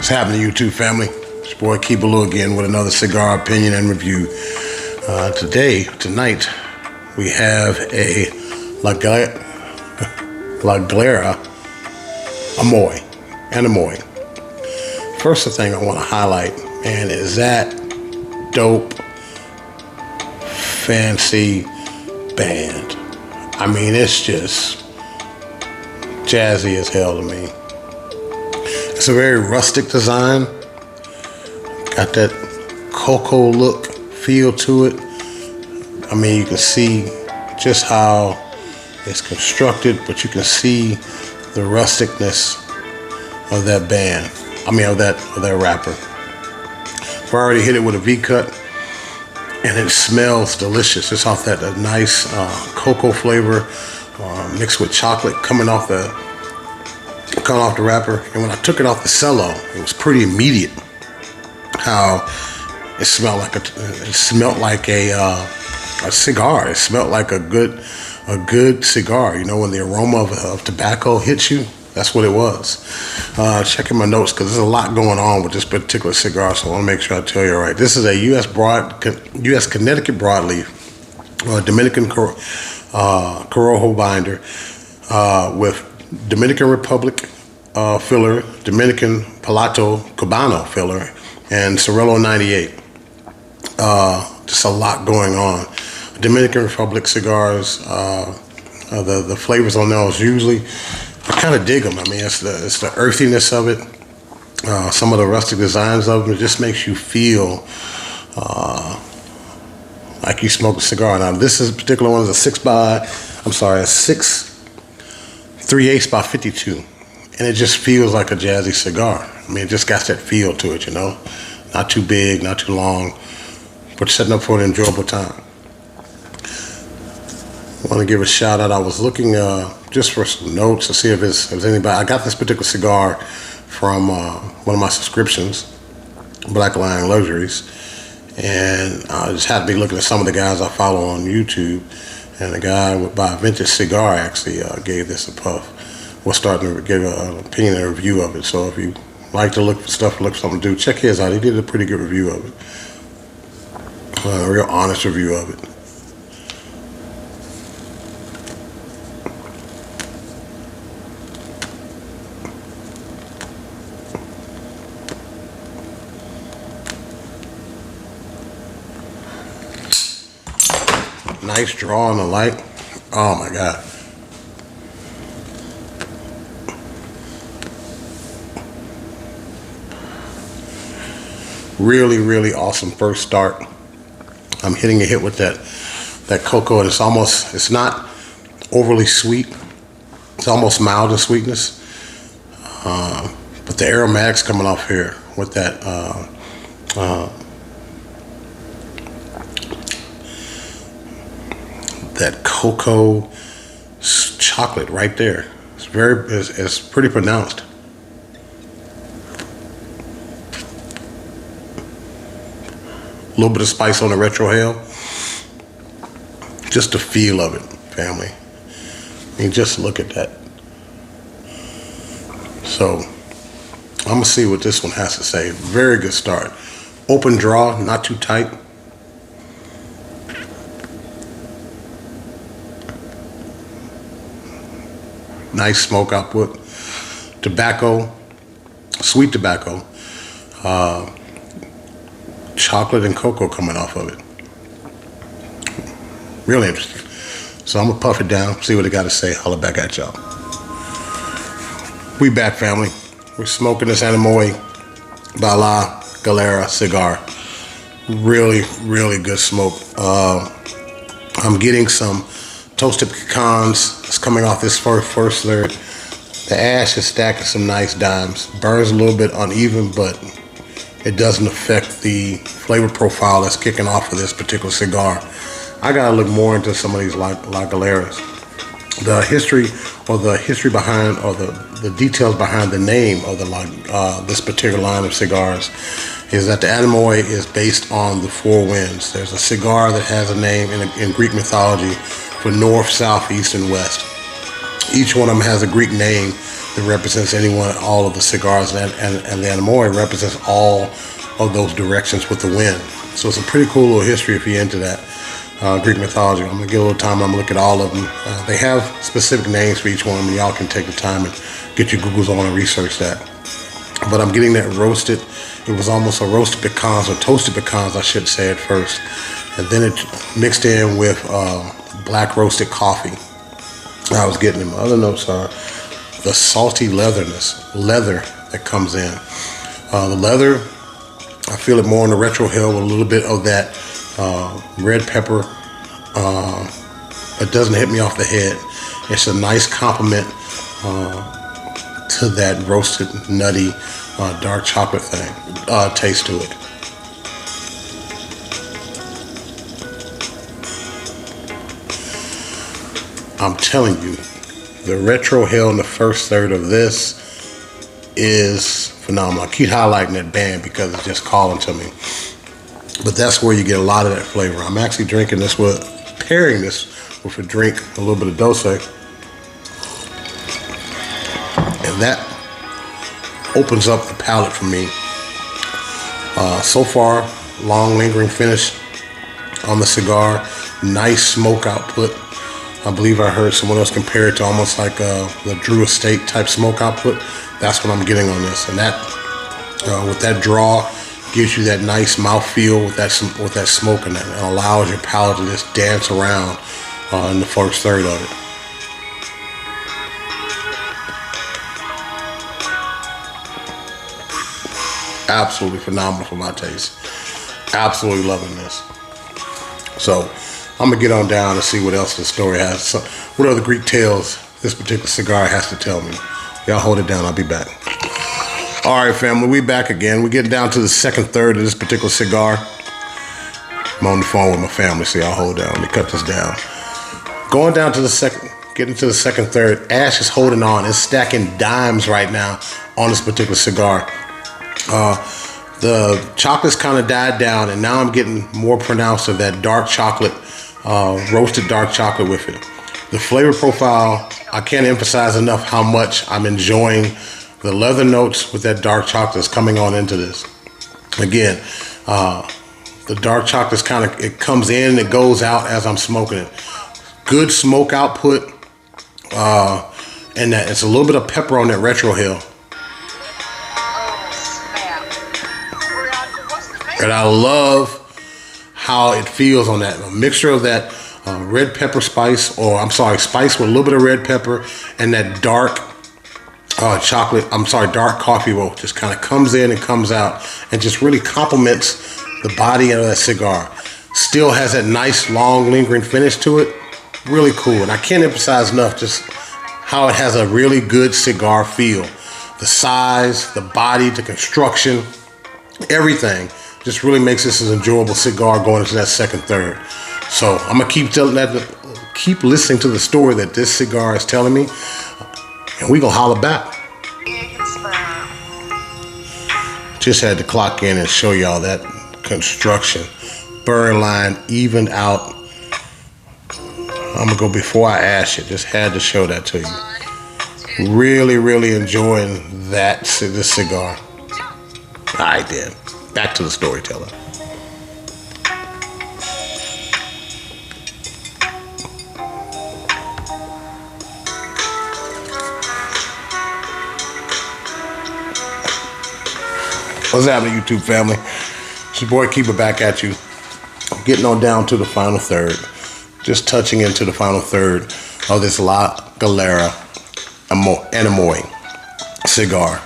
What's happening, YouTube family? It's your boy Keebaloo again with another cigar opinion and review. Tonight, we have a La Galera Anemoi. First thing I want to highlight, man, is that dope, fancy band. I mean, it's just jazzy as hell to me. It's a very rustic design. Got that cocoa look feel to it. I mean, you can see just how it's constructed, but you can see the rusticness of that band. I mean, of that wrapper. I've already hit it with a V-cut, and it smells delicious. It's off that nice cocoa flavor mixed with chocolate coming off the wrapper. And when I took it off the cello, it was pretty immediate how it smelled like a cigar. It smelled like a good cigar. You know, when the aroma of tobacco hits you, that's what it was. Checking my notes because there's a lot going on with this particular cigar, so I want to make sure I tell you all right. This is a U.S. Connecticut broadleaf, Dominican Corojo binder with Dominican Republic filler, Dominican Palato Cubano filler, and Cirillo 98. Just a lot going on. Dominican Republic cigars, the flavors on those usually, I kind of dig them. I mean, it's the earthiness of it. Some of the rustic designs of them, it just makes you feel like you smoke a cigar. Now, this is particular one is a 6/3/8 by 52. And it just feels like a jazzy cigar. I mean, it just got that feel to it, you know? Not too big, not too long, but setting up for an enjoyable time. I want to give a shout out. I was looking just for some notes to see if there's anybody. I got this particular cigar from one of my subscriptions, Black Lion Luxuries, and I just happened to be looking at some of the guys I follow on YouTube, and the guy by Vintage Cigar actually gave this a puff. We're starting to give an opinion and a review of it. So if you like to look for stuff, look for something to do, check his out. He did a pretty good review of it. A real honest review of it. Nice draw on the light. Oh my God. Really, really awesome first start. I'm hitting a hit with that cocoa, and it's not overly sweet. It's almost mild in sweetness. But the aromatics coming off here with that that cocoa chocolate right there. It's pretty pronounced. A little bit of spice on the retrohale. Just the feel of it, family. I mean, just look at that. So, I'm gonna see what this one has to say. Very good start. Open draw, not too tight. Nice smoke output. Tobacco, sweet tobacco. Chocolate and cocoa coming off of it. Really interesting. So I'm gonna puff it down, see what it got to say, holler back at y'all. We back, family. We're smoking this Anemoi by La Galera cigar. Really, really good smoke. I'm getting some toasted pecans. It's coming off this first layer. The ash is stacking some nice dimes. Burns a little bit uneven, but it doesn't affect the flavor profile that's kicking off of this particular cigar. I gotta look more into some of these La Galeras. The history behind, or the details behind the name of this particular line of cigars is that the Anemoi is based on the four winds. There's a cigar that has a name in Greek mythology for north, south, east, and west. Each one of them has a Greek name It represents all of the cigars, and the Anemoi represents all of those directions with the wind. So it's a pretty cool little history if you're into that Greek mythology. I'm gonna get a little time. I'm gonna look at all of them. They have specific names for each one. And y'all can take the time and get your Googles on and research that. But I'm getting that roasted. It was almost a roasted pecans, or toasted pecans, I should say at first, and then it mixed in with black roasted coffee. I was getting them. Other notes are the salty leather that comes in. The leather, I feel it more on the retro hill with a little bit of that red pepper. It doesn't hit me off the head. It's a nice compliment to that roasted, nutty, dark chocolate taste to it. I'm telling you, the retro hill in the first third of this is phenomenal. I keep highlighting that band because it's just calling to me. But that's where you get a lot of that flavor. I'm actually pairing this with a drink, a little bit of dulce. And that opens up the palate for me. So far, long lingering finish on the cigar. Nice smoke output. I believe I heard someone else compare it to almost like the Drew Estate type smoke output. That's what I'm getting on this. And that, with that draw, gives you that nice mouthfeel with that smoke, and that allows your palate to just dance around in the first third of it. Absolutely phenomenal for my taste. Absolutely loving this. So I'm gonna get on down and see what else the story has. So, what other Greek tales this particular cigar has to tell me. Y'all hold it down, I'll be back. All right, family, we back again. We're getting down to the second third of this particular cigar. I'm on the phone with my family, so y'all hold down. Let me cut this down. Going down to the second, getting to the second third, Ash is holding on. It's stacking dimes right now on this particular cigar. The chocolate's kind of died down, and now I'm getting more pronounced of that dark chocolate, roasted dark chocolate with it. The flavor profile, I can't emphasize enough how much I'm enjoying the leather notes with that dark chocolate that's coming on into this. Again, the dark chocolate's it comes in and it goes out as I'm smoking it. Good smoke output, and that it's a little bit of pepper on that retro hill. And I love how it feels on that. A mixture of that red pepper spice, spice with a little bit of red pepper, and that dark dark coffee roll just kind of comes in and comes out and just really complements the body of that cigar. Still has that nice, long, lingering finish to it. Really cool. And I can't emphasize enough just how it has a really good cigar feel. The size, the body, the construction, everything just really makes this an enjoyable cigar going into that second third. So I'm gonna keep listening to the story that this cigar is telling me, and we gonna holler back. Just had to clock in and show y'all that construction. Burn line evened out. I'm gonna go before I ash it. Just had to show that to you. Really, really enjoying this cigar. All right, then. Back to the storyteller. What's happening, YouTube family? It's your boy, keep it back at you. Getting on down to the final third. Just touching into the final third of this Galera Anemoi cigar.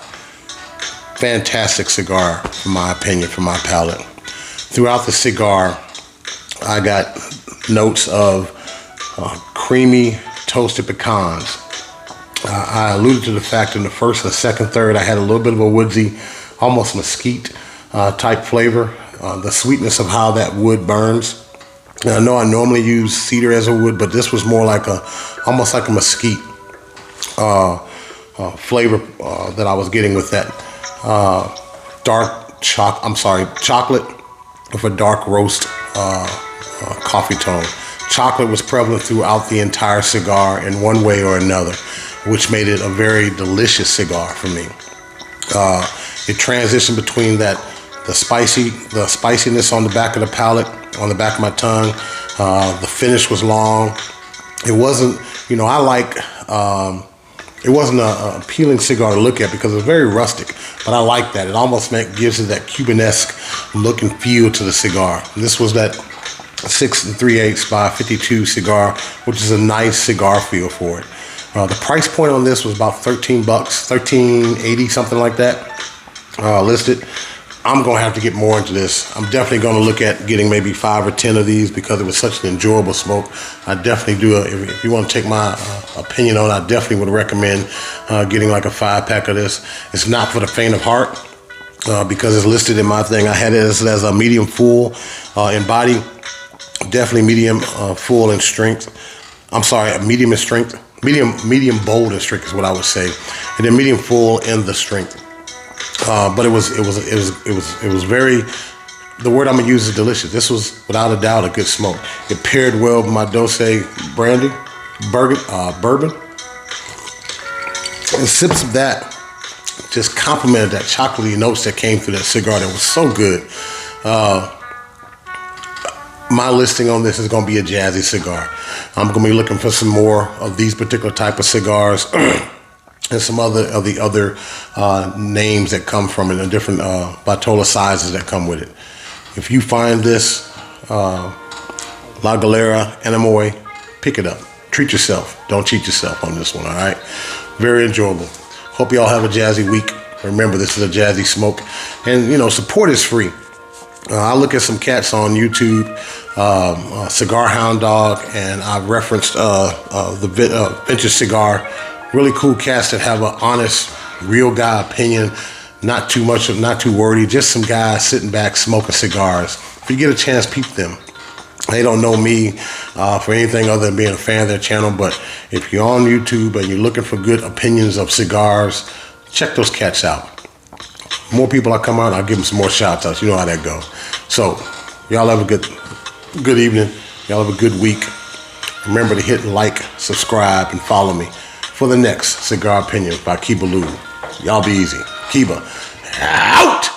Fantastic cigar, in my opinion, for my palate. Throughout the cigar, I got notes of creamy toasted pecans. I alluded to the fact in the first and the second third, I had a little bit of a woodsy, almost mesquite type flavor. The sweetness of how that wood burns. And I know I normally use cedar as a wood, but this was more like almost like a mesquite flavor that I was getting with that chocolate with a dark roast coffee tone. Chocolate was prevalent throughout the entire cigar in one way or another. which made it a very delicious cigar for me. It transitioned between the spiciness on the back of the palate, on the back of my tongue. The finish was long. It wasn't, it wasn't an appealing cigar to look at because it was very rustic, but I like that. It almost gives it that Cuban-esque look and feel to the cigar. And this was that 6 3/8 by 52 cigar, which is a nice cigar feel for it. The price point on this was about $13, $13.80, something like that, listed. I'm going to have to get more into this. I'm definitely going to look at getting maybe 5 or 10 of these because it was such an enjoyable smoke. I definitely do. If you want to take my opinion on it, I definitely would recommend getting like a 5-pack of this. It's not for the faint of heart because it's listed in my thing. I had it as a medium full in body, definitely medium full in strength. I'm sorry, medium in strength. Medium bold in strength is what I would say, and then medium full in the strength. But it was very, the word I'm gonna use is delicious. This was without a doubt a good smoke. It paired well with my Dose brandy, bourbon. And sips of that just complemented that chocolatey notes that came through that cigar that was so good. My listing on this is gonna be a jazzy cigar. I'm gonna be looking for some more of these particular type of cigars. And some other of the other names that come from it, and different Bartola sizes that come with it. If you find this La Galera Anemoi, pick it up. Treat yourself. Don't cheat yourself on this one, all right? Very enjoyable. Hope you all have a jazzy week. Remember, this is a jazzy smoke. And, support is free. I look at some cats on YouTube, Cigar Hound Dog, and I referenced the Vintage Cigar. Really cool cats that have an honest, real guy opinion, not too wordy, just some guys sitting back smoking cigars. If you get a chance, peep them. They don't know me for anything other than being a fan of their channel, but if you're on YouTube and you're looking for good opinions of cigars, check those cats out. More people I come out, I'll give them some more shout outs. You know how that goes. So, y'all have a good evening. Y'all have a good week. Remember to hit like, subscribe, and follow me for the next Cigar Opinion by Kiba Lou. Y'all be easy. Kiba, out!